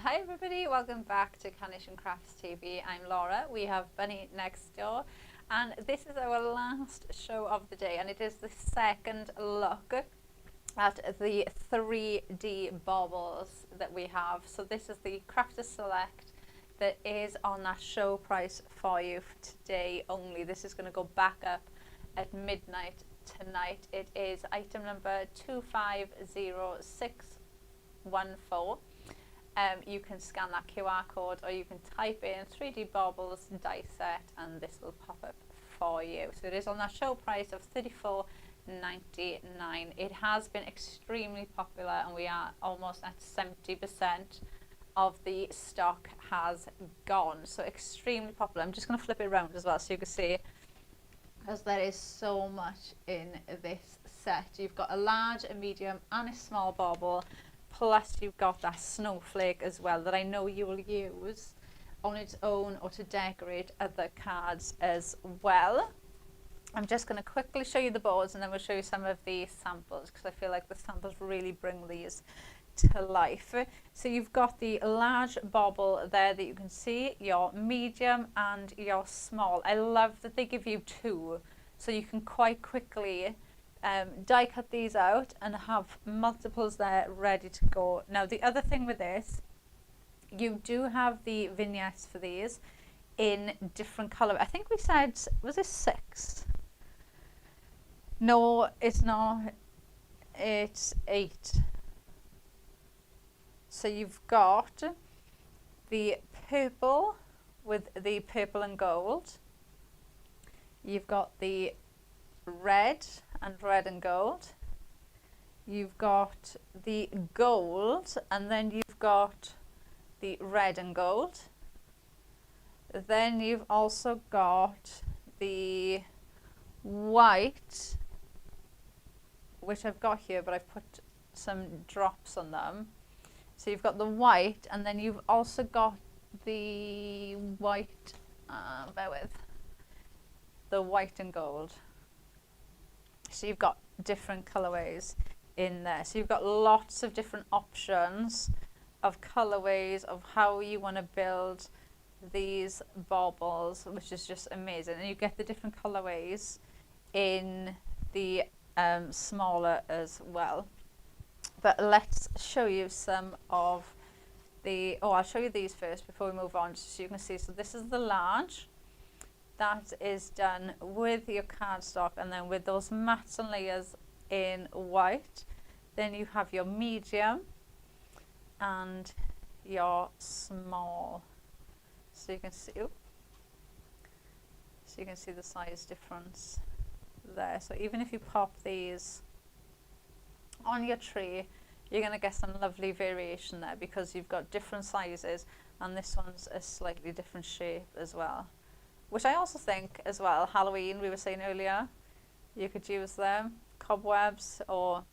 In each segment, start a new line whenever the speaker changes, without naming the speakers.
Hi everybody, welcome back to Carnation Crafts TV. I'm Laura. We have Bunny next door, and this is our last show of the day, and it is the second look at the 3D baubles that we have. So this is the Crafter Select that is on that show price for you for today only. This is going to go back up at midnight tonight. It is item number 250614. You can scan that QR code, or you can type in 3D Baubles die set and this will pop up for you. So it is on that show price of $34.99. It has been extremely popular, and we are almost at 70% of the stock has gone. So extremely popular. I'm just going to flip it around as well so you can see, because there is so much in this set. You've got a large, a medium and a small bauble. Plus you've got that snowflake as well that I know you will use on its own or to decorate other cards as well. I'm just going to quickly show you the boards, and then we'll show you some of the samples, because I feel like the samples really bring these to life. So you've got the large bauble there that you can see, your medium and your small. I love that they give you two, so you can quite quickly die cut these out and have multiples there ready to go. Now the other thing with this, you do have the vignettes for these in different colour. I think we said, was it 6? No, it's not. It's 8. So you've got the purple with the purple and gold. You've got the red and gold. You've got the gold, and then you've got the red and gold. Then you've also got the white, which I've got here, but I've put some drops on them. So you've got the white, and then you've also got the white, bear with, the white and gold. So you've got different colorways in there. So you've got lots of different options of colorways of how you want to build these baubles, which is just amazing. And you get the different colorways in the smaller as well. But let's show you some of the, I'll show you these first before we move on, just so you can see. So this is the large. That is done with your cardstock, and then with those mats and layers in white. Then you have your medium and your small. So you can see, so you can see the size difference there. So even if you pop these on your tree, you're going to get some lovely variation there, because you've got different sizes, and this one's a slightly different shape as well. Which I also think as well, Halloween, we were saying earlier, you could use them, cobwebs, or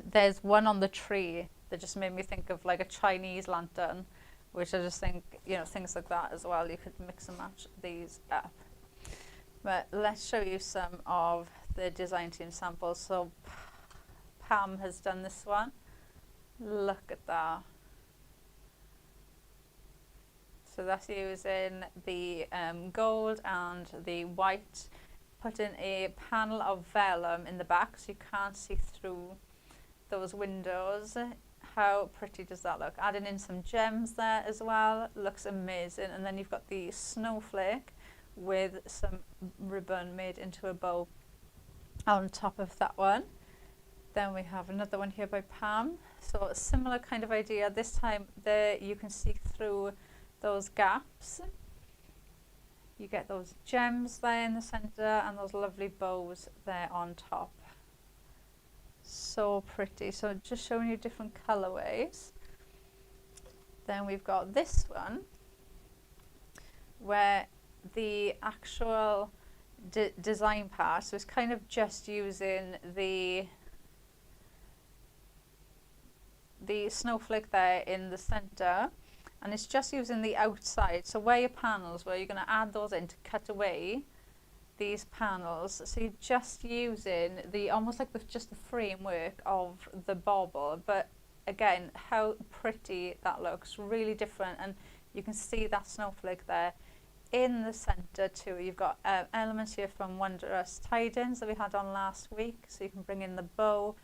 there's one on the tree that just made me think of like a Chinese lantern, which I just think, you know, things like that as well, you could mix and match these up. But let's show you some of the design team samples. So Pam has done this one. Look at that. So that's using the gold and the white, put in a panel of vellum in the back so you can't see through those windows. How pretty does that look? Adding in some gems there as well, looks amazing. And then you've got the snowflake with some ribbon made into a bow on top of that one. Then we have another one here by Pam. So a similar kind of idea. This time there you can see through those gaps. You get those gems there in the center and those lovely bows there on top. So pretty. So just showing you different colorways. Then we've got this one where the actual design part, so it's kind of just using the snowflake there in the center, and it's just using the outside. So where your panels, where you're going to add those in to cut away these panels, so you're just using the almost like just the framework of the bauble, but again, how pretty that looks, really different. And you can see that snowflake there in the center too. You've got elements here from Wondrous Tidings that we had on last week, so you can bring in the bow,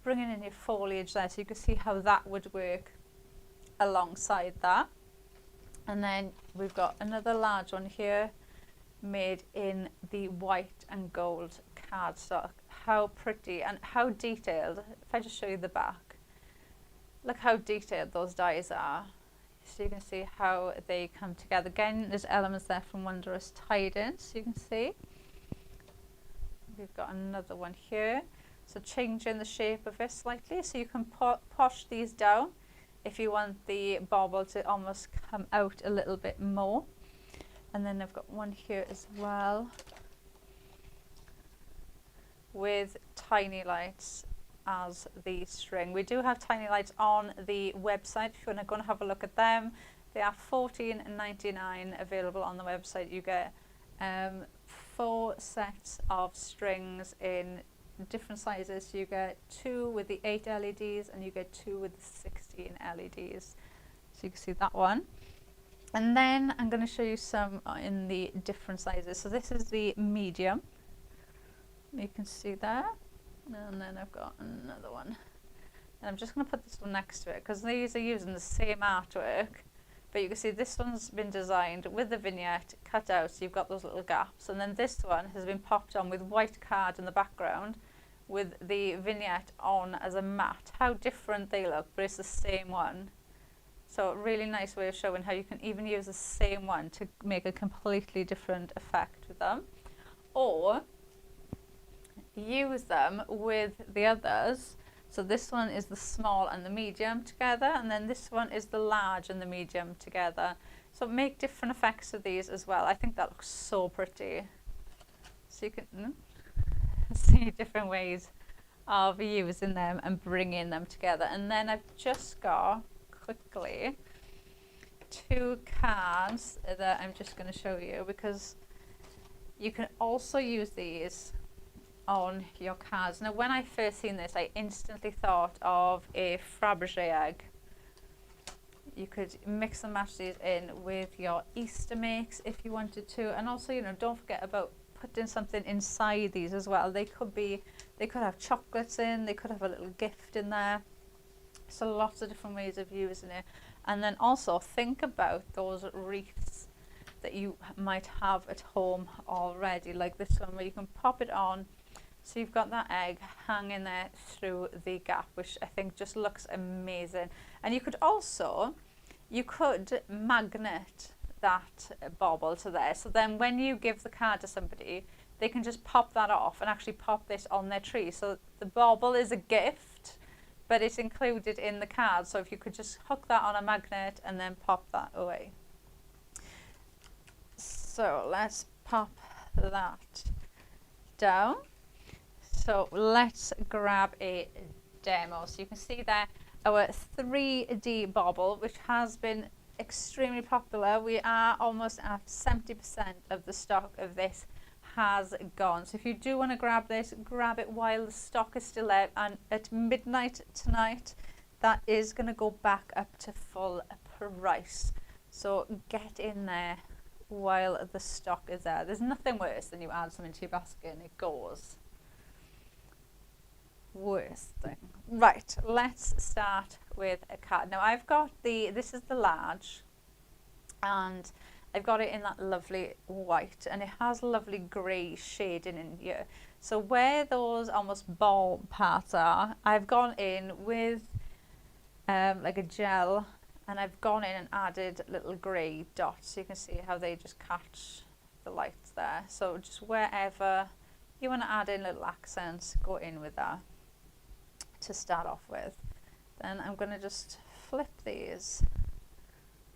bringing in your foliage there, so you can see how that would work alongside that. And then we've got another large one here made in the white and gold cardstock. How pretty and how detailed. If I just show you the back, look how detailed those dies are. So you can see how they come together. Again, there's elements there from Wondrous Tidings, so you can see. We've got another one here. So changing the shape of it slightly, so you can push these down if you want the bauble to almost come out a little bit more. And then I've got one here as well with tiny lights as the string. We do have tiny lights on the website if you want to go and have a look at them. They are $14.99 available on the website. You get 4 sets of strings in different sizes. So you get 2 with the 8 LEDs and you get 2 with the 16 LEDs. So you can see that one. And then I'm going to show you some in the different sizes. So this is the medium. You can see there. And then I've got another one. And I'm just going to put this one next to it because these are using the same artwork. But you can see this one's been designed with the vignette cut out, so you've got those little gaps. And then this one has been popped on with white card in the background with the vignette on as a matte. How different they look, but it's the same one. So a really nice way of showing how you can even use the same one to make a completely different effect with them. Or use them with the others. So this one is the small and the medium together, and then this one is the large and the medium together. So make different effects of these as well. I think that looks so pretty. So you can see different ways of using them and bringing them together. And then I've just got quickly 2 cards that I'm just going to show you, because you can also use these on your cards. Now when I first seen this, I instantly thought of a Fabergé egg. You could mix and match these in with your Easter makes if you wanted to, and also, you know, don't forget about putting something inside these as well. They could have chocolates in, they could have a little gift in there. So lots of different ways of using it. And then also think about those wreaths that you might have at home already, like this one where you can pop it on. So you've got that egg hanging there through the gap, which I think just looks amazing. And you could also, magnet that bauble to there. So then when you give the card to somebody, they can just pop that off and actually pop this on their tree. So the bauble is a gift, but it's included in the card. So if you could just hook that on a magnet and then pop that away. So let's pop that down. So let's grab a demo. So you can see there our 3D bauble, which has been extremely popular. We are almost at 70% of the stock of this has gone. So if you do want to grab this, grab it while the stock is still out, and at midnight tonight that is going to go back up to full price. So get in there while the stock is there. There's nothing worse than you add something to your basket and it goes. Worst thing. Right, let's start with a card. Now I've got this is the large, and I've got it in that lovely white, and it has lovely grey shading in here. So where those almost ball parts are, I've gone in with like a gel, and I've gone in and added little grey dots. So you can see how they just catch the lights there. So just wherever you want to add in little accents, go in with that to start off with. Then I'm going to just flip these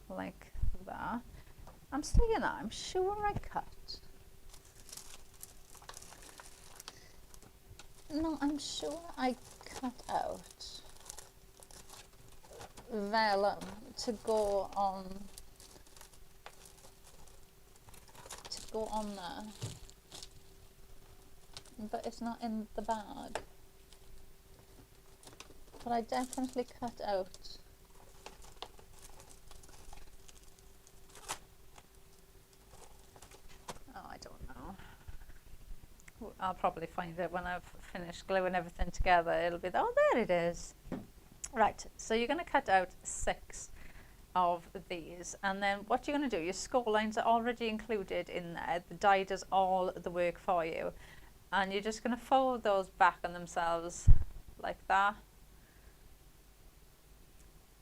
like that. I'm saying that, I'm sure I cut. No, I'm sure I cut out vellum to go on there, but it's not in the bag. but I definitely cut out I don't know. I'll probably find it when I've finished gluing everything together. It'll be, oh, there it is. Right, so you're going to cut out 6 of these, and then what you're going to do, your score lines are already included in there. The die does all the work for you, and you're just going to fold those back on themselves like that.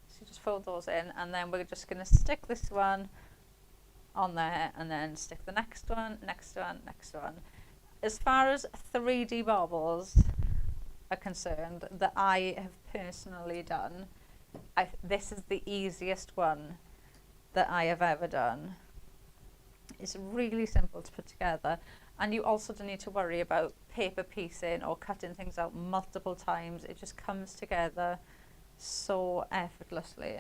So you just fold those in, and then we're just going to stick this one on there, and then stick the next one, next one, next one. As far as 3D baubles are concerned that I have personally done, this is the easiest one that I have ever done. It's really simple to put together, and you also don't need to worry about paper piecing or cutting things out multiple times. It just comes together so effortlessly.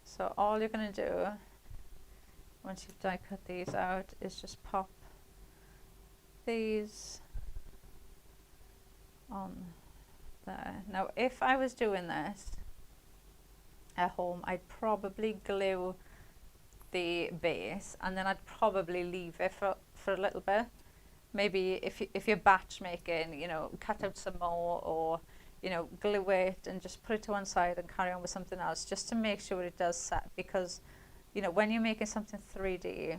So all you're going to do once you've die cut these out is just pop these on there. Now if I was doing this at home, I'd probably glue the base and then I'd probably leave it for a little bit. Maybe if you're batch making, you know, cut out some more, or you know, glue it and just put it to one side and carry on with something else, just to make sure it does set. Because you know, when you're making something 3D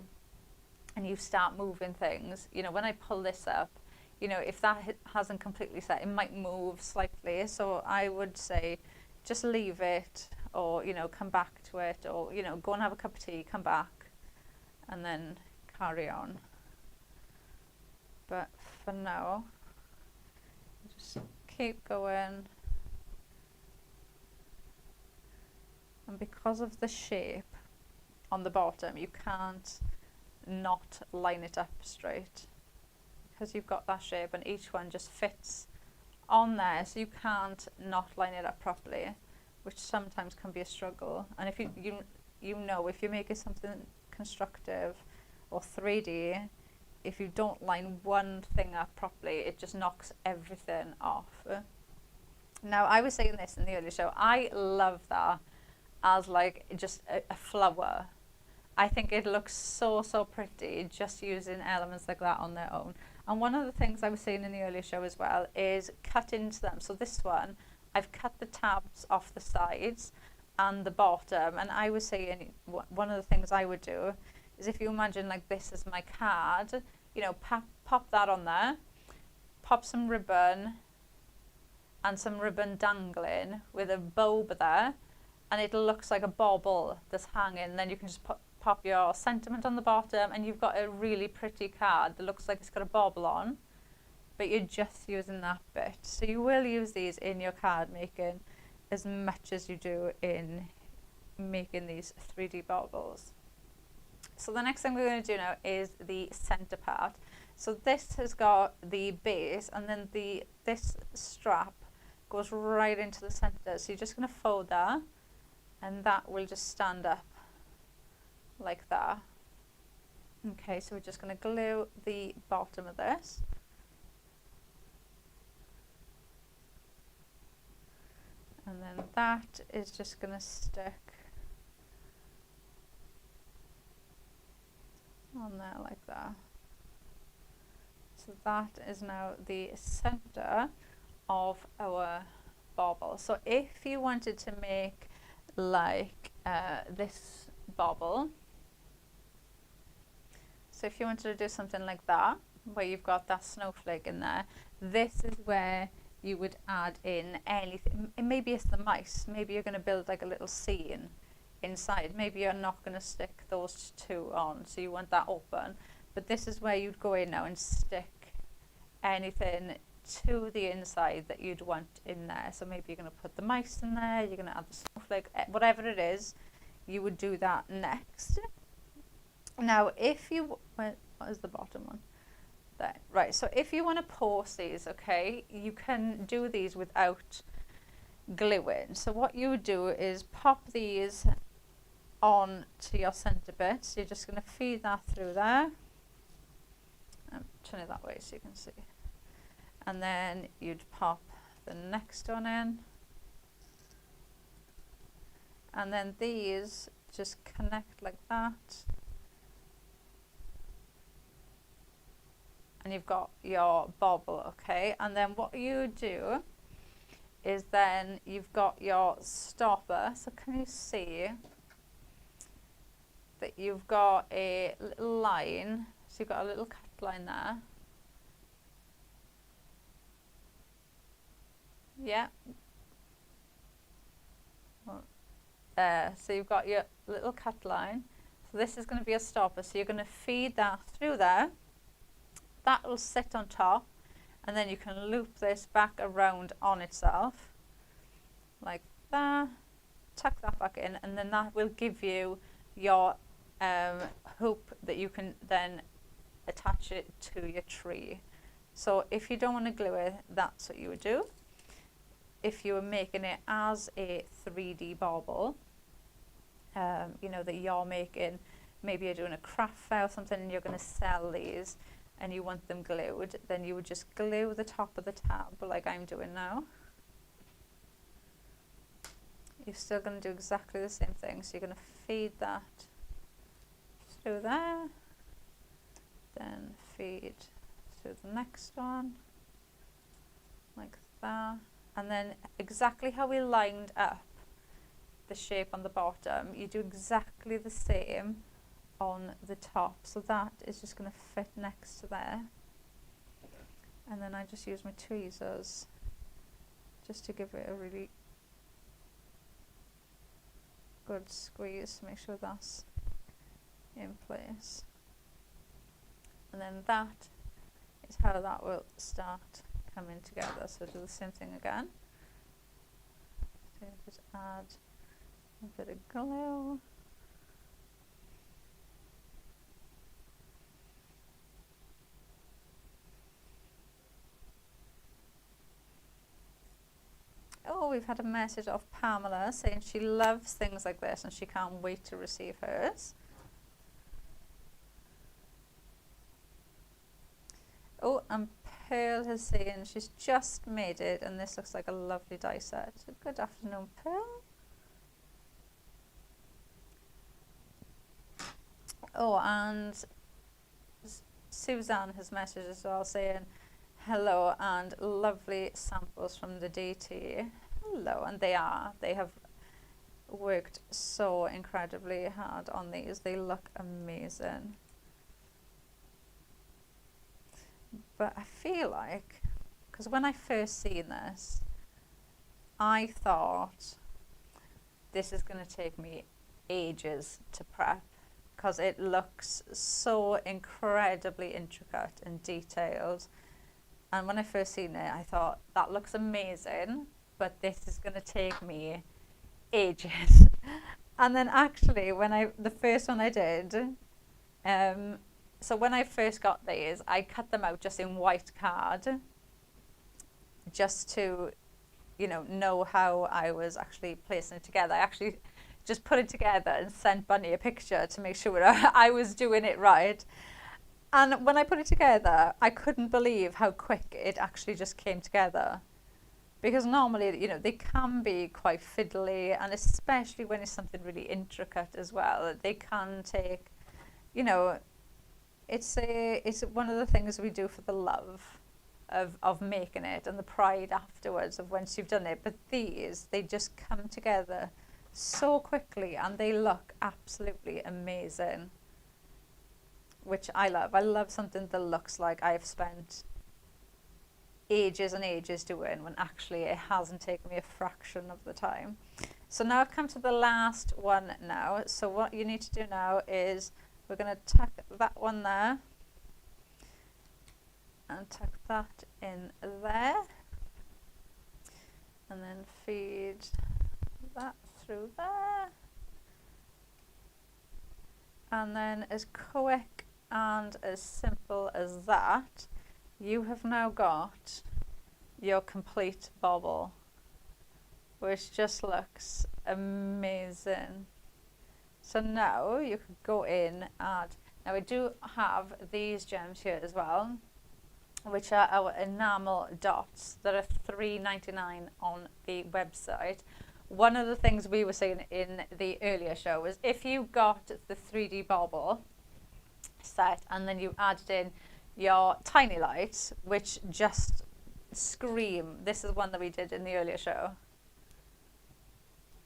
and you start moving things, you know, when I pull this up, you know, if that hasn't completely set, it might move slightly. So I would say just leave it, or, you know, come back to it, or, you know, go and have a cup of tea, come back, and then carry on. But for now, just keep going. And because of the shape on the bottom, you can't not line it up straight, because you've got that shape and each one just fits on there, so you can't not line it up properly, which sometimes can be a struggle. And if you know, if you're making something constructive or 3D, if you don't line one thing up properly, it just knocks everything off. Now I was saying this in the earlier show, I love that as like just a flower. I think it looks so pretty just using elements like that on their own. And one of the things I was saying in the earlier show as well is cut into them. So this one, I've cut the tabs off the sides and the bottom, and I was saying one of the things I would do is, if you imagine like this is my card, you know, pop that on there, pop some ribbon and some ribbon dangling with a bulb there, and it looks like a bauble that's hanging. Then you can just pop your sentiment on the bottom, and you've got a really pretty card that looks like it's got a bauble on, but you're just using that bit. So you will use these in your card making as much as you do in making these 3D baubles. So the next thing we're going to do now is the center part. So this has got the base, and then this strap goes right into the center. So you're just going to fold that, and that will just stand up like that. Okay, so we're just going to glue the bottom of this. And then that is just going to stick on there like that. So that is now the center of our bauble. So if you wanted to make like this bauble, so if you wanted to do something like that, where you've got that snowflake in there, this is where you would add in anything. Maybe it's the mice, maybe you're going to build like a little scene inside. Maybe you're not going to stick those two on, so you want that open. But this is where you'd go in now and stick anything to the inside that you'd want in there. So maybe you're going to put the mice in there, you're going to add the snowflake, whatever it is, you would do that next. Now if you, what is the bottom one? There. Right, so if you want to post these, okay, you can do these without gluing. So what you would do is pop these on to your center bit. So you're just going to feed that through there. Turn it that way so you can see. And then you'd pop the next one in. And then these just connect like that. And you've got your bauble, okay? And then what you do is then you've got your stopper. So can you see that you've got a little line? So you've got a little cut line there. Yeah. So you've got your little cut line. So this is going to be a stopper. So you're going to feed that through there. That will sit on top, and then you can loop this back around on itself like that. Tuck that back in, and then that will give you your hoop that you can then attach it to your tree. So if you don't want to glue it, that's what you would do. If you were making it as a 3D bauble, you know, that you're making, maybe you're doing a craft fair or something and you're going to sell these and you want them glued, then you would just glue the top of the tab like I'm doing now. You're still going to do exactly the same thing. So you're going to feed that through there, then feed through the next one, like that. And then exactly how we lined up the shape on the bottom, you do exactly the same on the top. So that is just going to fit next to there. And then I just use my tweezers just to give it a really good squeeze to make sure that's in place. And then that is how that will start coming together. So do the same thing again. So just add a bit of glue. Oh, we've had a message of Pamela saying she loves things like this and she can't wait to receive hers. Oh, and Pearl is saying she's just made it and this looks like a lovely die set. Good afternoon, Pearl. Oh, and Suzanne has messaged as well saying hello and lovely samples from the DT. Hello, and they have worked so incredibly hard on these. They look amazing. But I feel like, because when I first seen this, I thought this is going to take me ages to prep because it looks so incredibly intricate and detailed. And when I first seen it, I thought that looks amazing, but this is going to take me ages. And then actually, the first one I did, so when I first got these, I cut them out just in white card, just to, you know how I was actually placing it together. I actually just put it together and sent Bunny a picture to make sure I was doing it right. And when I put it together, I couldn't believe how quick it actually just came together. Because normally, you know, they can be quite fiddly, and especially when it's something really intricate as well, they can take, you know, it's one of the things we do for the love of making it and the pride afterwards of once you've done it. But these, they just come together so quickly and they look absolutely amazing, which I love. I love something that looks like I've spent ages and ages doing when actually it hasn't taken me a fraction of the time. So now I've come to the last one now. So what you need to do now is we're going to tuck that one there and tuck that in there and then feed that through there. And then as quick and as simple as that, you have now got your complete bauble, which just looks amazing. So now you could go in and, now I do have these gems here as well. which are our enamel dots that are $3.99 on the website. One of the things we were saying in the earlier show was if you got the 3D bauble set and then you added in your tiny lights, which just scream, this is one that we did in the earlier show,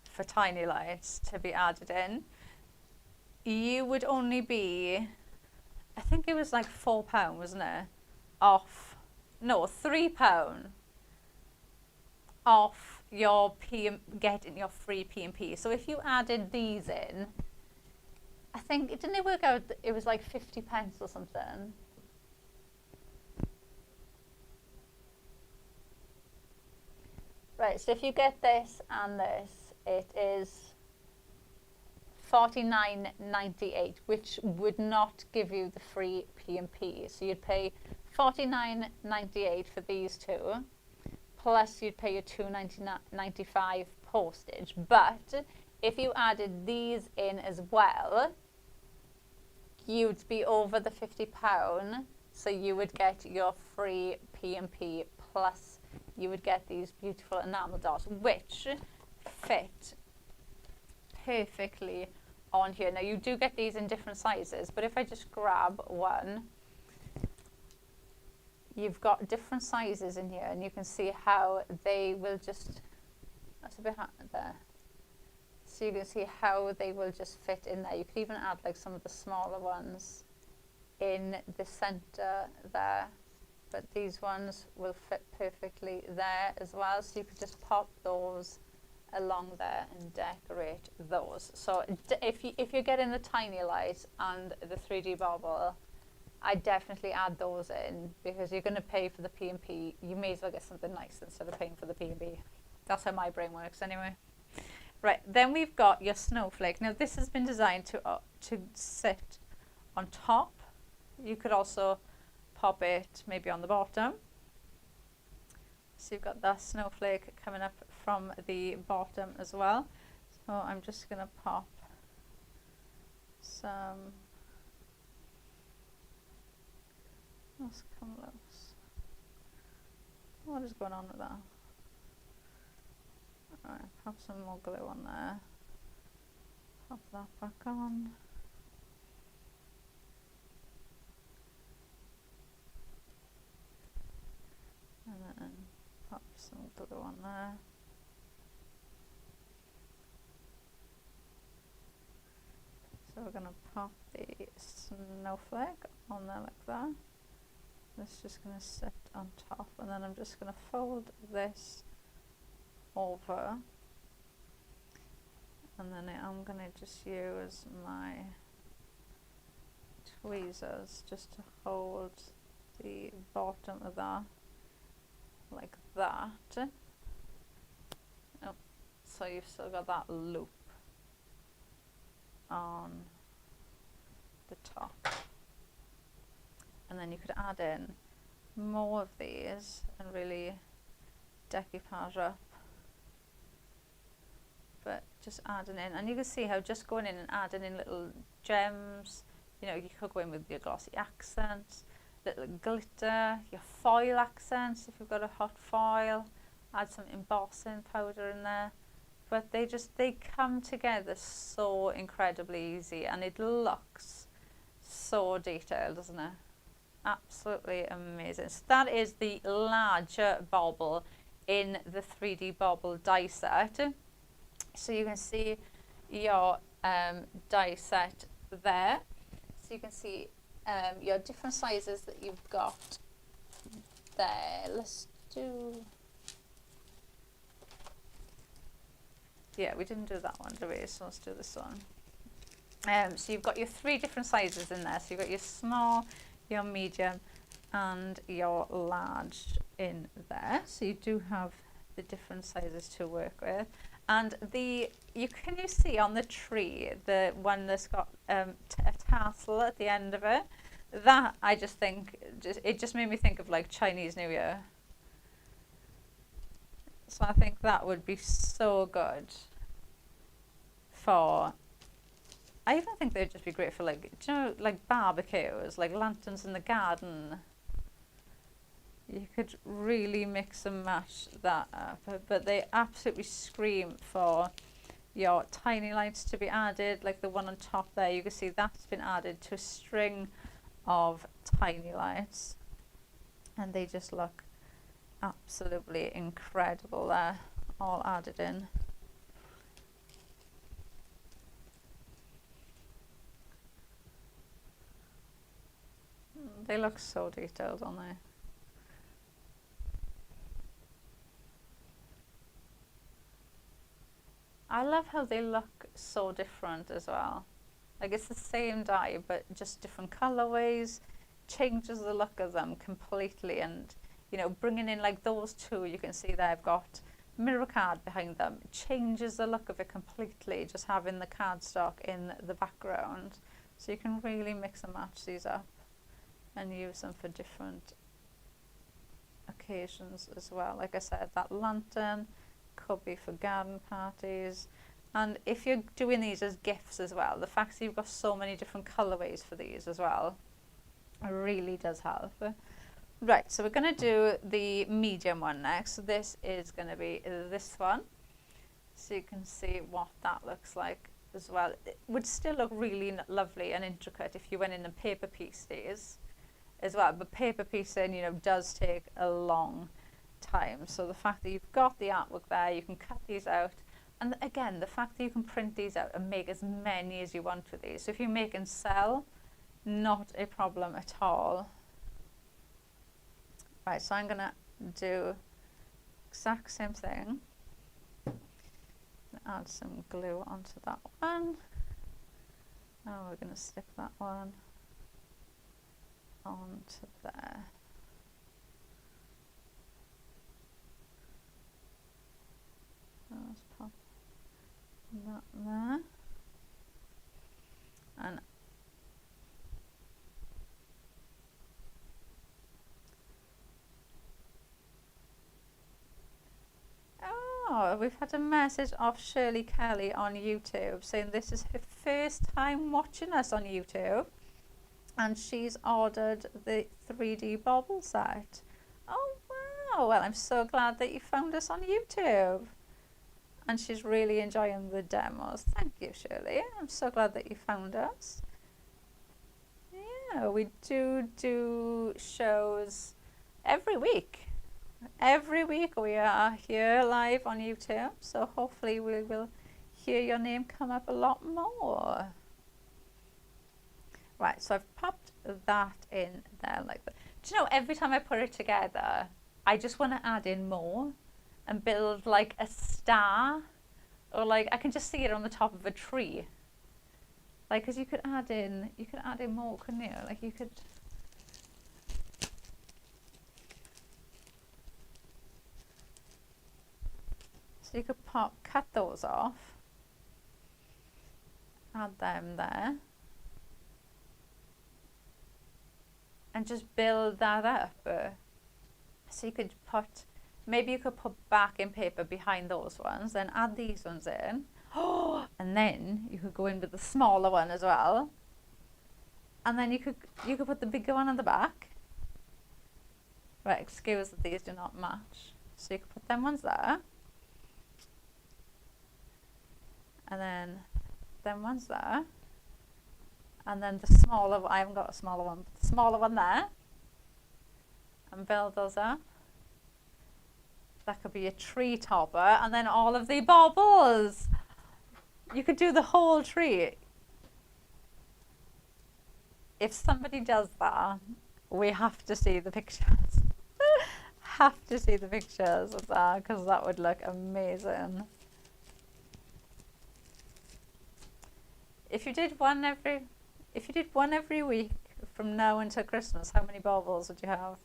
for tiny lights to be added in, you would only be, I think it was like £4, wasn't it? Off, no, £3 off your getting your free P&P. So if you added these in, I think, didn't it work out that it was like 50 pence or something? Right, so if you get this and this, it is $49.98, which would not give you the free P&P. So you'd pay $49.98 for these two, plus you'd pay your $2.95 postage. But if you added these in as well, you'd be over the £50, so you would get your free P&P, plus you would get these beautiful enamel dots, which fit perfectly on here. Now you do get these in different sizes, but if I just grab one, you've got different sizes in here, and you can see how they will just, that's a bit there. So you can see how they will just fit in there. You could even add like some of the smaller ones in the center there, but these ones will fit perfectly there as well. So you could just pop those along there and decorate those. So if you're getting the tiny light and the 3D bauble, I definitely add those in, because you're going to pay for the P&P. You may as well get something nice instead of paying for the P&P. That's how my brain works anyway. Right, then we've got your snowflake. Now this has been designed to sit on top. You could also pop it maybe on the bottom. So you've got that snowflake coming up from the bottom as well. So I'm just going to pop some, let's come loose. What is going on with that? Alright, pop some more glue on there. Pop that back on. And then pop some glue on there. So we're going to pop the snowflake on there like that. It's just going to sit on top, and then I'm just going to fold this over, and then I'm going to just use my tweezers just to hold the bottom of that like that. Oh, so you've still got that loop on the top, and then you could add in more of these and really decoupage up, but just adding in, and you can see how just going in and adding in little gems, you know, you could go in with your glossy accents, little glitter, your foil accents if you've got a hot foil, add some embossing powder in there, but they come together so incredibly easy, and it looks so detailed, doesn't it? Absolutely amazing. So that is the larger bauble in the 3D bauble die set. So you can see your die set there. So you can see your different sizes that you've got there. Let's do, yeah, we didn't do that one, did we? So let's do this one. So you've got your 3 different sizes in there. So you've got your small, your medium, and your large in there. So you do have the different sizes to work with. And you see on the tree, the one that's got a tassel at the end of it, that I just think, it just made me think of like Chinese New Year. So I think that would be so good for, I even think they'd just be great for, like, do you know, like barbecues, like lanterns in the garden. You could really mix and match that up, but they absolutely scream for your tiny lights to be added. Like the one on top there, you can see that's been added to a string of tiny lights, and they just look absolutely incredible there, all added in. They look so detailed, don't they? I love how they look so different as well. Like it's the same die, but just different colorways, changes the look of them completely. And, you know, bringing in like those two, you can see there I've got mirror card behind them. It changes the look of it completely, just having the cardstock in the background. So you can really mix and match these up and use them for different occasions as well. Like I said, that lantern could be for garden parties, and if you're doing these as gifts as well, the fact that you've got so many different colorways for these as well really does help. Right, so we're going to do the medium one next. So this is going to be this one, so you can see what that looks like as well. It would still look really lovely and intricate if you went in and paper pieced these as well, but paper piecing, you know, does take a long time. So the fact that you've got the artwork there, you can cut these out, and again the fact that you can print these out and make as many as you want with these. So if you make and sell, not a problem at all. Right, so I'm gonna do exact same thing. Add some glue onto that one. Now we're gonna stick that one onto there. Let's pop that there. And oh, we've had a message off Shirley Kelly on YouTube saying this is her first time watching us on YouTube, and she's ordered the 3D bauble set. Oh wow, well I'm so glad that you found us on YouTube. And she's really enjoying the demos. Thank you, Shirley. I'm so glad that you found us. Yeah, we do shows every week. Every week we are here live on YouTube. So hopefully we will hear your name come up a lot more. Right, so I've popped that in there like that. Do you know, every time I put it together, I just want to add in more and build like a star, or like I can just see it on the top of a tree. Like, because you could add in more, couldn't you? Like you could. So you could cut those off, add them there, and just build that up. So you could put. Maybe you could put backing paper behind those ones, then add these ones in. Oh, and then you could go in with the smaller one as well. And then you could put the bigger one on the back. Right, excuse that these do not match. So you could put them ones there. And then them ones there. And then the smaller one, I haven't got a smaller one, but the smaller one there. And build those up. That could be a tree topper, and then all of the baubles. You could do the whole tree. If somebody does that, we have to see the pictures. Have to see the pictures of that, because that would look amazing. If you did one every week from now until Christmas, how many baubles would you have?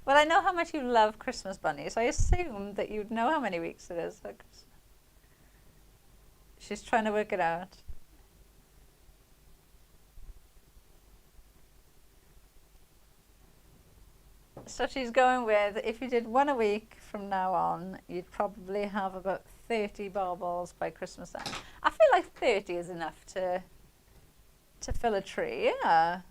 Well, I know how much you love Christmas bunnies, so I assumed that you'd know how many weeks it is. She's trying to work it out. So she's going with, if you did one a week from now on, you'd probably have about 30 baubles by Christmas time. I feel like 30 is enough to fill a tree, yeah.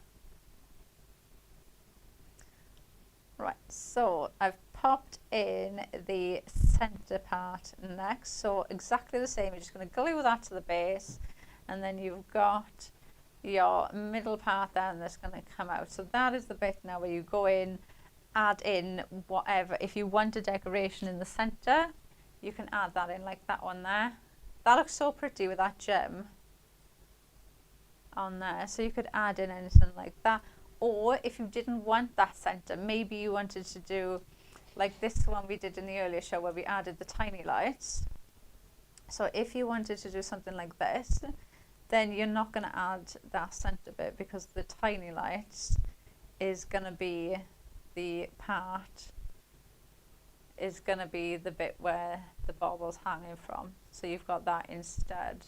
Right, so I've popped in the center part next. So exactly the same, you're just going to glue that to the base, and then you've got your middle part there, and that's going to come out. So that is the bit now where you go in, add in whatever. If you want a decoration in the center, you can add that in, like that one there. That looks so pretty with that gem on there. So you could add in anything like that. Or if you didn't want that center, maybe you wanted to do like this one we did in the earlier show where we added the tiny lights. So if you wanted to do something like this, then you're not going to add that center bit, because the tiny lights is going to be the part, is going to be the bit where the bauble's hanging from. So you've got that instead.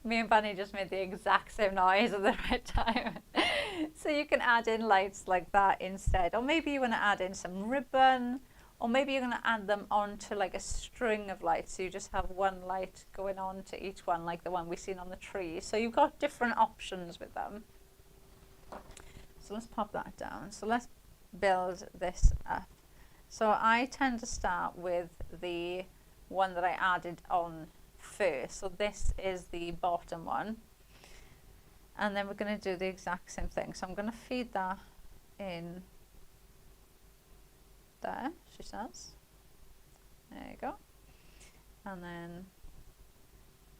Me and Bunny just made the exact same noise at the right time. So you can add in lights like that instead. Or maybe you want to add in some ribbon, or maybe you're going to add them onto like a string of lights. So you just have one light going on to each one, like the one we've seen on the tree. So you've got different options with them. So let's pop that down. So let's build this up. So I tend to start with the one that I added on first. So this is the bottom one, and then we're going to do the exact same thing. So I'm going to feed that in there, she says. There you go. And then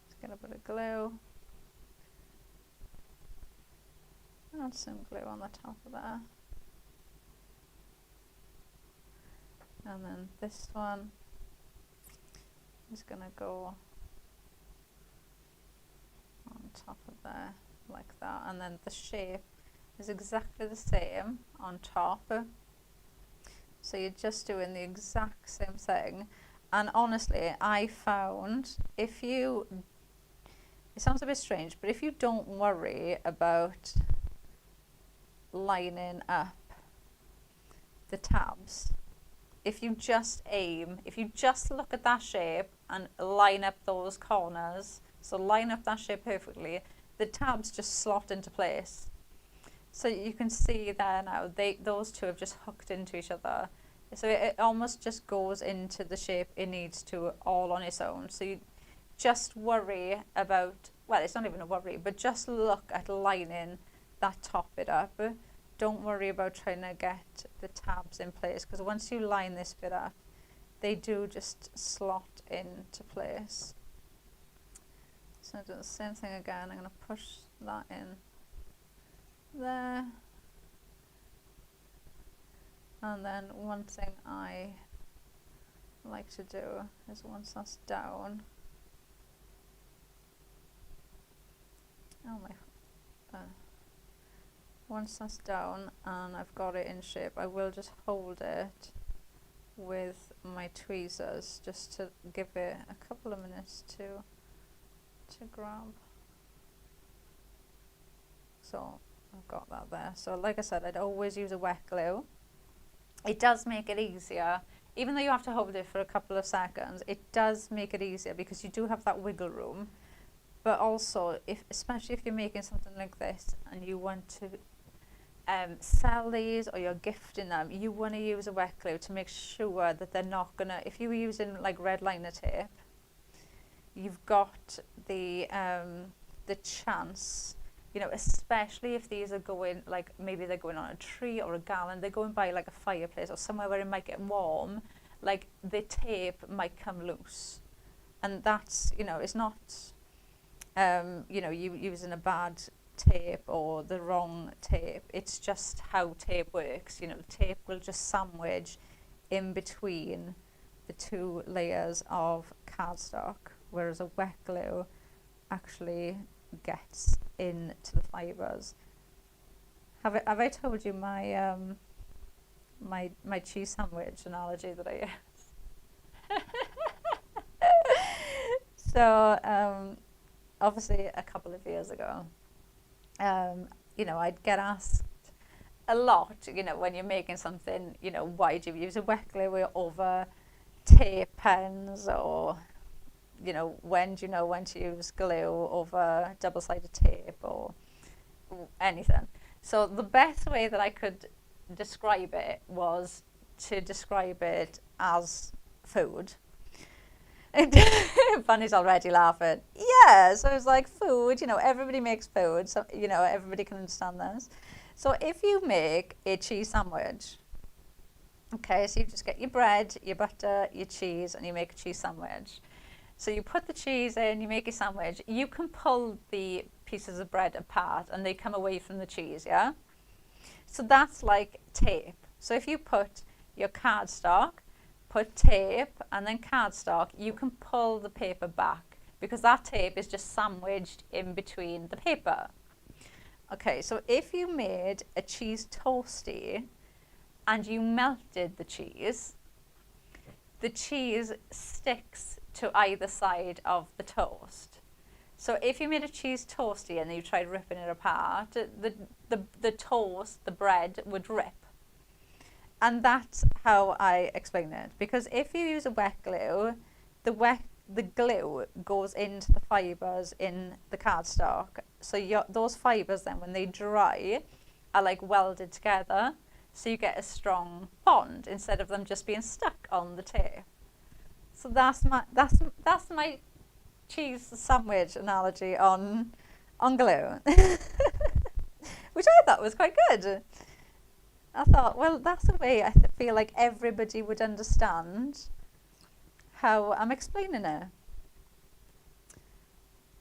just get a bit of glue. Add some glue on the top of there. And then this one is going to go on top of there like that, and then the shape is exactly the same on top. So you're just doing the exact same thing. And honestly, I found if you, it sounds a bit strange, but if you don't worry about lining up the tabs, if you just aim, if you just look at that shape and line up those corners, so line up that shape perfectly, the tabs just slot into place. So you can see there now, those two have just hooked into each other. So it almost just goes into the shape it needs to all on its own. So you just worry about, well, it's not even a worry, but just look at lining that top bit up. Don't worry about trying to get the tabs in place, because once you line this bit up, they do just slot into place. So I'll do the same thing again. I'm going to push that in there. And then one thing I like to do is once that's down, once that's down and I've got it in shape, I will just hold it with my tweezers just to give it a couple of minutes to grab. So I've got that there. So like I said, I'd always use a wet glue. It does make it easier, even though you have to hold it for a couple of seconds, it does make it easier because you do have that wiggle room. But also, especially if you're making something like this and you want to sell these, or you're gifting them, you want to use a wet glue to make sure that they're not gonna, if you were using like red liner tape, you've got the chance, you know, especially if these are going, like maybe they're going on a tree or a garland, they're going by like a fireplace or somewhere where it might get warm, like the tape might come loose. And that's, you know, it's not, you know, you using a bad tape or the wrong tape. It's just how tape works. You know, tape will just sandwich in between the two layers of cardstock, whereas a wet glue actually gets into the fibres. Have I told you my my cheese sandwich analogy that I use? So obviously a couple of years ago, you know, I'd get asked a lot, you know, when you're making something, you know, why do you use a wet glue over tape pens, or, you know, when do you know when to use glue over double-sided tape or anything. So the best way that I could describe it was to describe it as food. Bunny's already laughing. Yeah, so it's like food, you know, everybody makes food, so, you know, everybody can understand this. So if you make a cheese sandwich, okay, so you just get your bread, your butter, your cheese, and you make a cheese sandwich. So you put the cheese in, you make a sandwich, you can pull the pieces of bread apart and they come away from the cheese, yeah? So that's like tape. So if you put your cardstock, put tape and then cardstock, you can pull the paper back because that tape is just sandwiched in between the paper. Okay, so if you made a cheese toastie and you melted the cheese sticks to either side of the toast. So if you made a cheese toastie and you tried ripping it apart, the toast, the bread would rip. And that's how I explain it. Because if you use a wet glue, the glue goes into the fibres in the cardstock. So those fibres then, when they dry, are like welded together. So you get a strong bond instead of them just being stuck on the tape. So that's my cheese sandwich analogy on glue, which I thought was quite good. I thought, well, that's a way I feel like everybody would understand how I'm explaining it.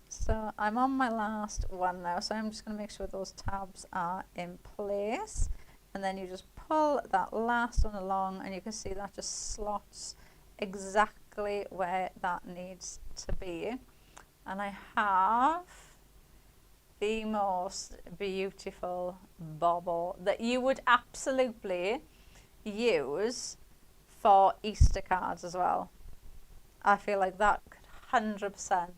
So I'm on my last one now, so I'm just going to make sure those tabs are in place. And then you just pull that last one along and you can see that just slots exactly where that needs to be. And I have the most beautiful bauble that you would absolutely use for Easter cards as well. I feel like that could 100%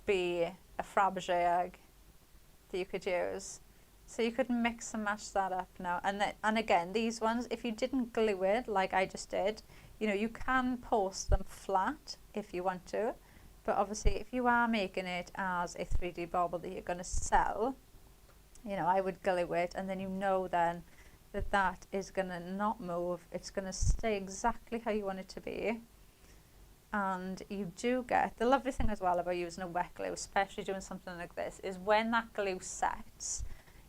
be a Fabergé egg that you could use. So you could mix and match that up now. And again, these ones, if you didn't glue it like I just did, you know, you can post them flat if you want to. But obviously, if you are making it as a 3D bauble that you're going to sell, you know, I would glue it, and then you know then that that is going to not move. It's going to stay exactly how you want it to be. And you do get, the lovely thing as well about using a wet glue, especially doing something like this, is when that glue sets,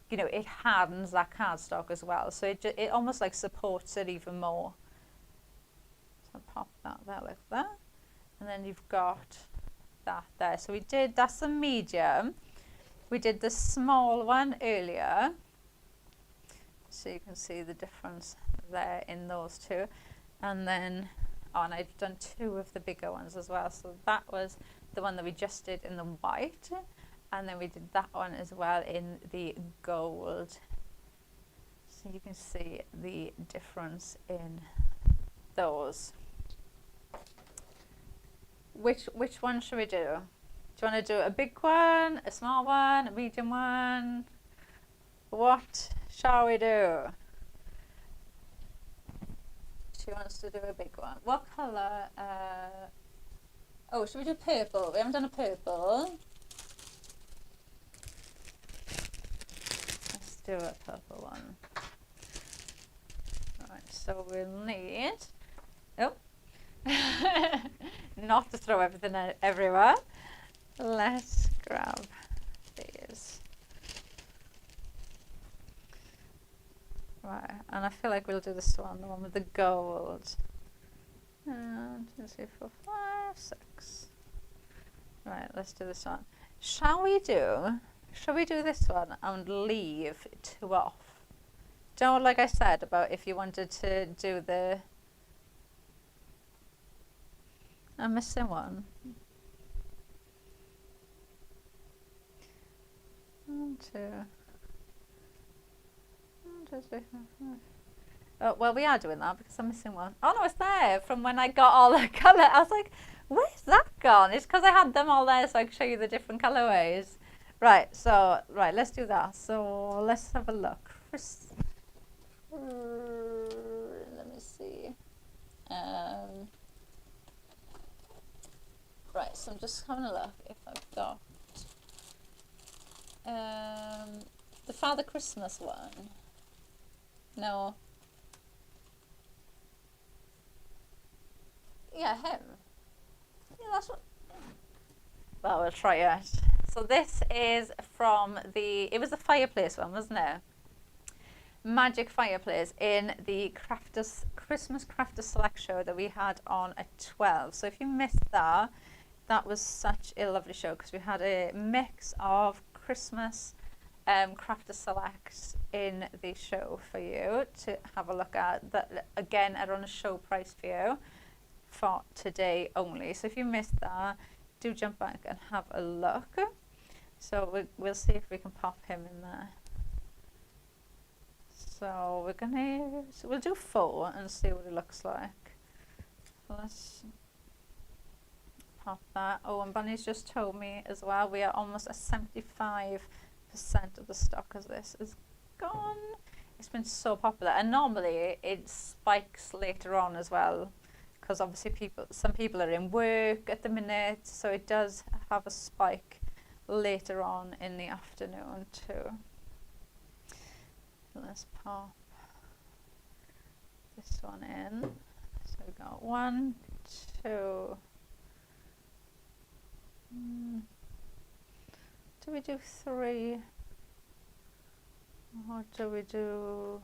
you know, it hardens that cardstock as well. So it almost like supports it even more. So pop that there like that. And then you've got that there. So that's the medium. We did the small one earlier. So you can see the difference there in those two. And then, and I've done two of the bigger ones as well. So that was the one that we just did in the white. And then we did that one as well in the gold. So you can see the difference in those. Which one should we do? Do you want to do a big one, a small one, a medium one? What shall we do? She wants to do a big one. What colour? Oh, should we do purple? We haven't done a purple. Let's do a purple one. Right, so we'll need, oh, not to throw everything everywhere. Let's grab these. Right, and I feel like we'll do this one, the one with the gold. 1, 2, 3, 4, 5, 6. Right, let's do this one. Shall we do this one and leave 2 off? Do you know, like I said about if you wanted to do the, I'm missing one. 1, 2. 1, 2, 3, 4, 5. Oh, well, we are doing that because I'm missing one. Oh no, it's there from when I got all the colour. I was like, where's that gone? It's because I had them all there so I could show you the different colourways. Right, so, right, let's do that. So let's have a look. First, let me see. Right, else? I'm just having a look if I've got the Father Christmas one. No. Yeah, him. Yeah, that's what. Well, we'll try it. So this is from it was the fireplace one, wasn't it? Magic fireplace in the Christmas Crafters Select show that we had on at 12. So if you missed that, that was such a lovely show because we had a mix of Christmas Crafters Select in the show for you to have a look at. That again are on a show price for you for today only. So if you missed that, do jump back and have a look. So we'll see if we can pop him in there. So we'll do 4 and see what it looks like. So let's pop that. Oh, and Bunny's just told me as well, we are almost at 75% of the stock of this is gone. It's been so popular, and normally it spikes later on as well, because obviously some people are in work at the minute, so it does have a spike later on in the afternoon too. Let's pop this one in. So we've got 1, 2. Do we do 3? Or do we do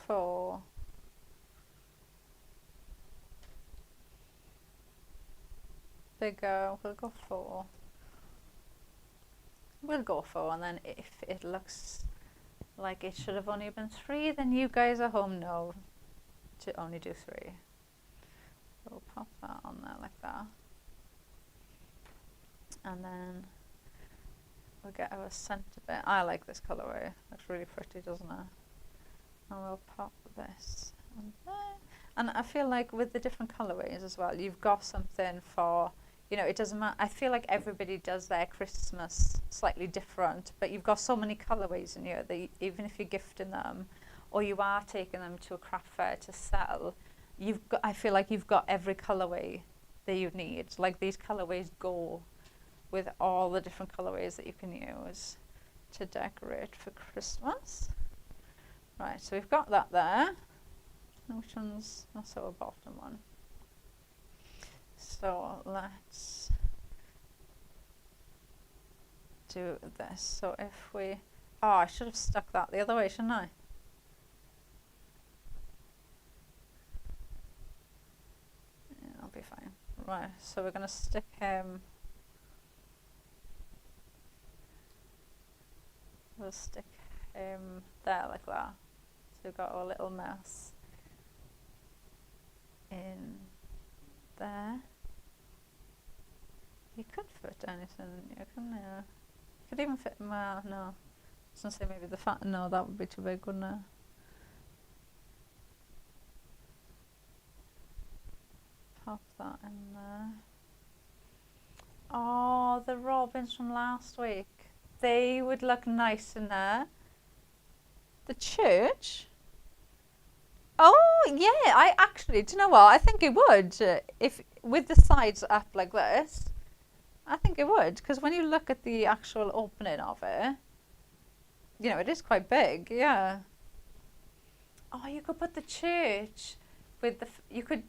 4? Bigger, we'll go 4. We'll go 4, and then if it looks like it should have only been 3, then you guys at home know to only do 3. So we'll pop that on there like that. And then we'll get our centre bit. I like this colourway. Looks really pretty, doesn't it? And we'll pop this on there. And I feel like with the different colourways as well, you've got something for, you know, it doesn't matter. I feel like everybody does their Christmas slightly different, but you've got so many colourways in here that even if you're gifting them or you are taking them to a craft fair to sell, I feel like you've got every colourway that you need. Like these colourways go with all the different colourways that you can use to decorate for Christmas. Right, so we've got that there. Which one's, that's our bottom one. So let's do this. So if we, oh, I should have stuck that the other way, shouldn't I? Yeah, I'll be fine. Right, so we're going to stick him, we'll stick him there like that. So we've got our little mouse in there. You could fit anything, you can, you could even fit, well, no, I was going to say maybe the fat, no, that would be too big, wouldn't it? Pop that in there. Oh, the robins from last week. They would look nice in there. The church? Oh, yeah, I actually, do you know what? I think it would. If with the sides up like this, I think it would. Because when you look at the actual opening of it, you know, it is quite big, yeah. Oh, you could put the church with the, you could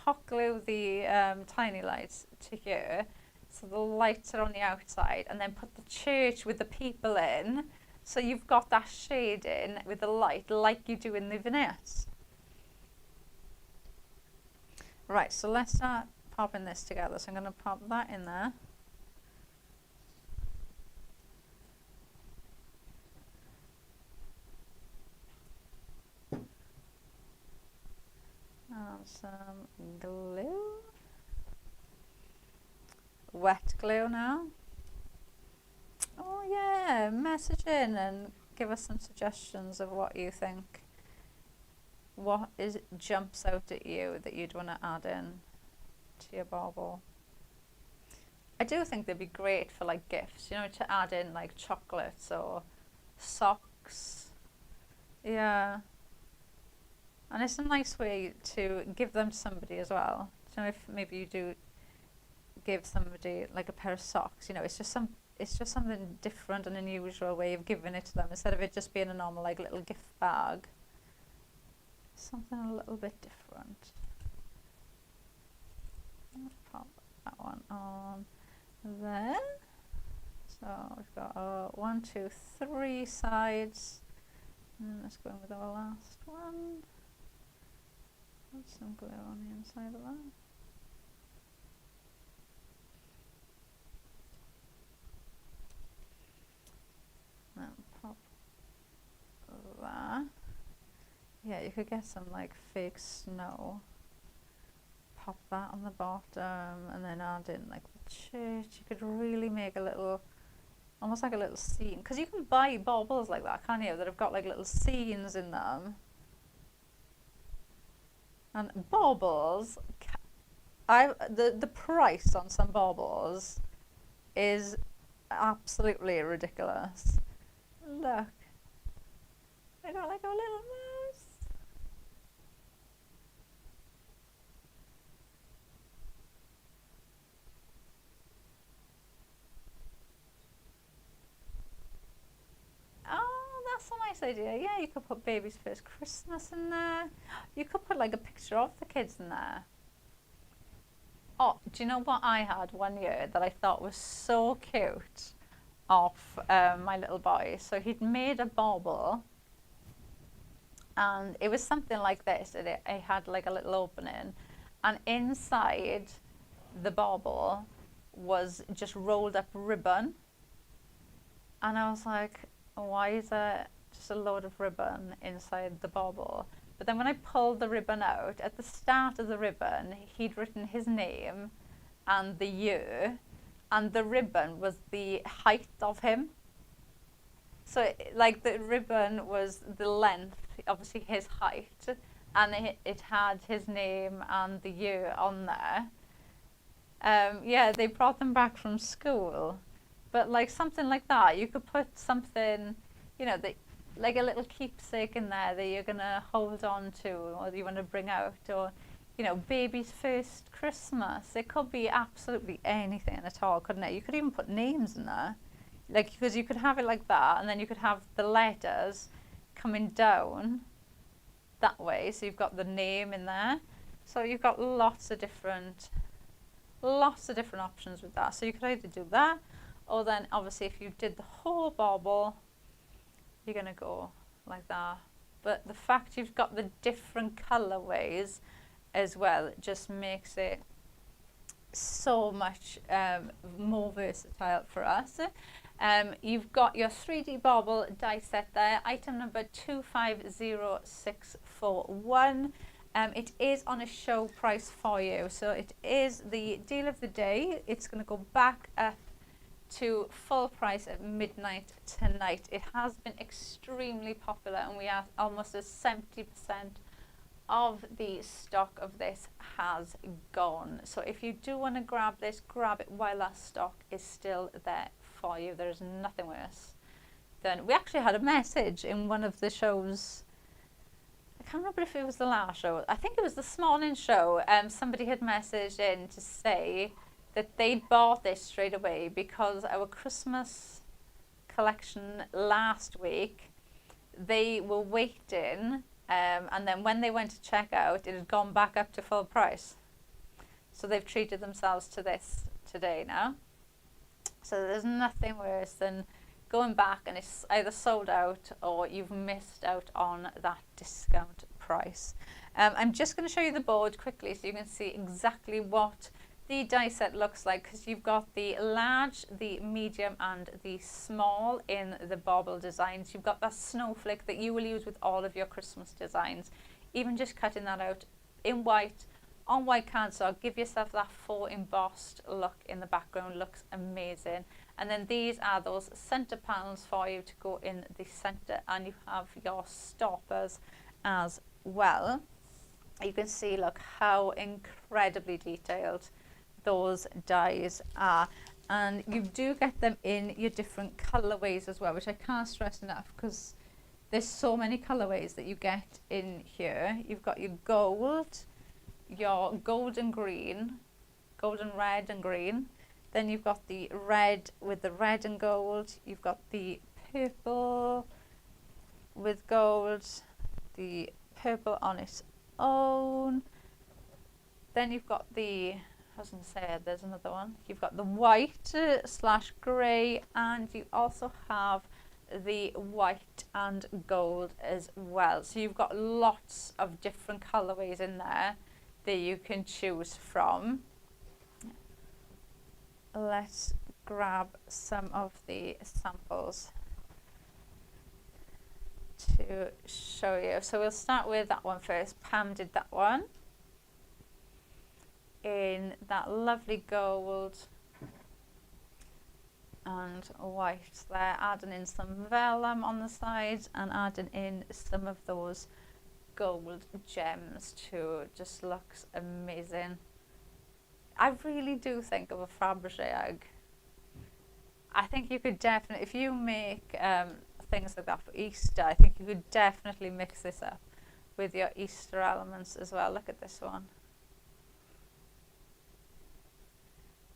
hot glue the tiny lights to here. So the lights are on the outside, and then put the church with the people in. So you've got that shade in with the light like you do in the vignettes. Right, so let's start popping this together. So I'm going to pop that in there. And some glue. Wet glue now. Oh yeah, message in and give us some suggestions of what you think. What jumps out at you that you'd want to add in to your bauble. I do think they'd be great for like gifts, you know, to add in like chocolates or socks. Yeah. And it's a nice way to give them to somebody as well. So if maybe you do give somebody like a pair of socks, you know, it's just something different and unusual way of giving it to them instead of it just being a normal like little gift bag. Something a little bit different. Pop that one on there. So we've got 1, 2, 3 sides. And let's go in with our last one. Put some glue on the inside of that. And pop that. Yeah, you could get some like fake snow. Pop that on the bottom and then add in like the church. You could really make a little, almost like a little scene. Because you can buy baubles like that, can't you? That have got like little scenes in them. And baubles, the price on some baubles is absolutely ridiculous. Look, I got like a little mouse. Oh, that's a nice idea. Yeah, you could put baby's first Christmas in there. You could put like a picture of the kids in there. Oh, do you know what I had one year that I thought was so cute of my little boy? So he'd made a bauble and it was something like this. It had like a little opening and inside the bauble was just rolled up ribbon. And I was like, why is there just a load of ribbon inside the bauble? But then when I pulled the ribbon out, at the start of the ribbon, he'd written his name and the year, and the ribbon was the height of him. So like the ribbon was the length, obviously his height, and it had his name and the year on there. Yeah, they brought them back from school. But like something like that, you could put something, you know, like a little keepsake in there that you're going to hold on to or you want to bring out, or, you know, baby's first Christmas. It could be absolutely anything at all, couldn't it? You could even put names in there. Like, because you could have it like that, and then you could have the letters coming down that way. So you've got the name in there. So you've got lots of different options with that. So you could either do that, or then obviously if you did the whole bauble, you're going to go like that. But the fact you've got the different colorways as well, it just makes it so much more versatile for us. You've got your 3D bauble die set there, item number 250641. It is on a show price for you, so it is the deal of the day. It's going to go back up to full price at midnight tonight. It has been extremely popular, and we are almost at 70% of the stock of this has gone. So if you do want to grab this, grab it while that stock is still there for you. There is nothing worse than, we actually had a message in one of the shows, I can't remember if it was the last show, I think it was this morning show. Somebody had messaged in to say that they'd bought this straight away because our Christmas collection last week, they were waiting, and then when they went to check out, it had gone back up to full price. So they've treated themselves to this today now. So there's nothing worse than going back and it's either sold out or you've missed out on that discount price. I'm just going to show you the board quickly so you can see exactly what the die set looks like, because you've got the large, the medium and the small in the bauble designs. You've got that snowflake that you will use with all of your Christmas designs. Even just cutting that out in white on white cardstock, give yourself that full embossed look in the background. Looks amazing. And then these are those center panels for you to go in the center, and you have your stoppers as well. You can see, look how incredibly detailed those dies are, and you do get them in your different colorways as well, which I can't stress enough because there's so many colorways that you get in here. You've got your gold, your golden green, golden red and green. Then you've got the red with the red and gold. You've got the purple with gold, the purple on its own. Then you've got the, I was going to say, there's another one. You've got the white slash grey, and you also have the white and gold as well. So you've got lots of different colorways in there that you can choose from. Let's grab some of the samples to show you. So we'll start with that one first. Pam did that one in that lovely gold and white there, adding in some vellum on the sides and adding in some of those gold gems too. Just looks amazing. I really do think of a Fabergé. I think you could definitely, if you make things like that for Easter, I think you could definitely mix this up with your Easter elements as well. Look at this one.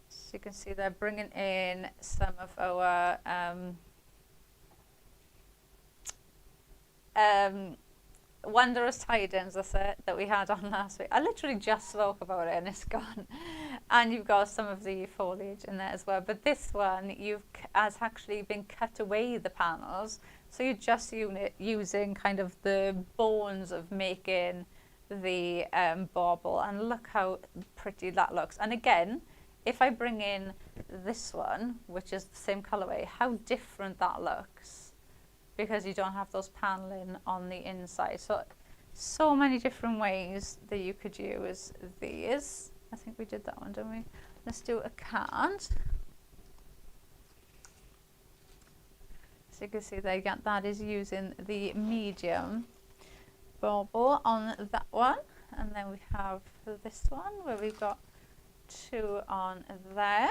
So you can see they're bringing in some of our wondrous tidings, that's it, that we had on last week. I literally just spoke about it and it's gone. And you've got some of the foliage in there as well. But this one has actually been cut away, the panels. So you're just using kind of the bones of making the bauble. And look how pretty that looks. And again, if I bring in this one, which is the same colorway, how different that looks, because you don't have those paneling on the inside. So many different ways that you could use these. I think we did that one, didn't we? Let's do a card. So you can see there, that is using the medium bauble on that one. And then we have this one where we've got two on there.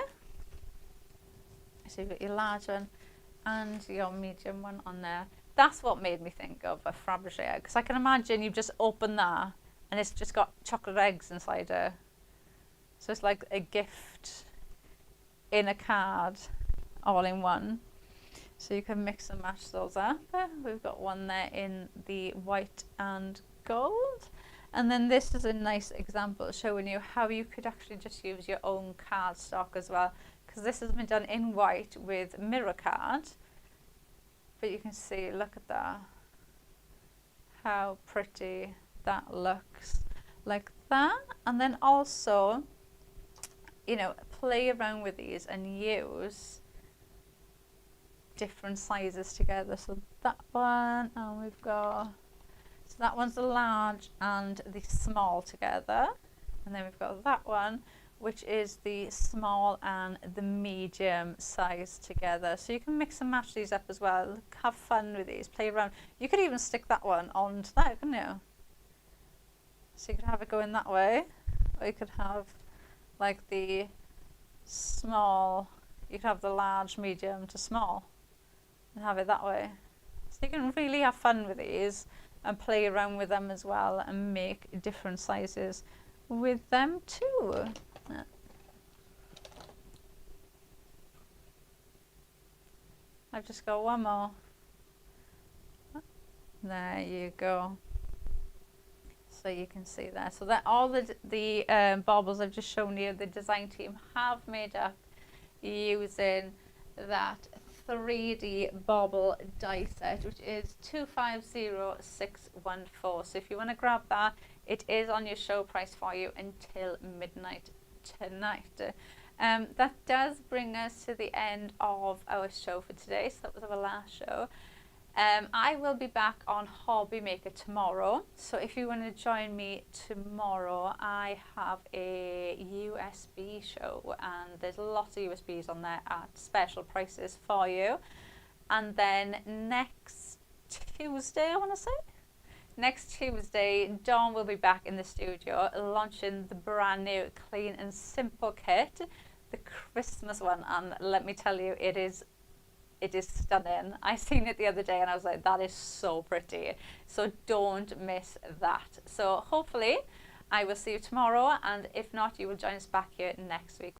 So you've got your large one and your medium one on there. That's what made me think of a Fabergé, because I can imagine you've just opened that and it's just got chocolate eggs inside it. So it's like a gift in a card all in one. So you can mix and match those up. We've got one there in the white and gold. And then this is a nice example showing you how you could actually just use your own cardstock as well, because this has been done in white with mirror card. But you can see, look at that, how pretty that looks like that. And then also, you know, play around with these and use different sizes together. So that one, and we've got, so that one's the large and the small together. And then we've got that one, which is the small and the medium size together. So you can mix and match these up as well. Have fun with these, play around. You could even stick that one onto that, couldn't you? So you could have it going that way, or you could have like the small, you could have the large, medium to small and have it that way. So you can really have fun with these and play around with them as well and make different sizes with them too. I've just got one more. There you go. So you can see there. So that all the baubles I've just shown you, the design team have made up using that 3D bauble die set, which is 250614. So if you want to grab that, it is on your show price for you until midnight tonight. That does bring us to the end of our show for today. So that was our last show. I will be back on Hobby Maker tomorrow. So if you want to join me tomorrow, I have a USB show and there's lots of USBs on there at special prices for you. And then next Tuesday, I want to say, next Tuesday, Dawn will be back in the studio launching the brand new Clean and Simple kit, the Christmas one. And let me tell you, it is stunning. I seen it the other day and I was like, that is so pretty. So don't miss that. So hopefully I will see you tomorrow, and if not, you will join us back here next week.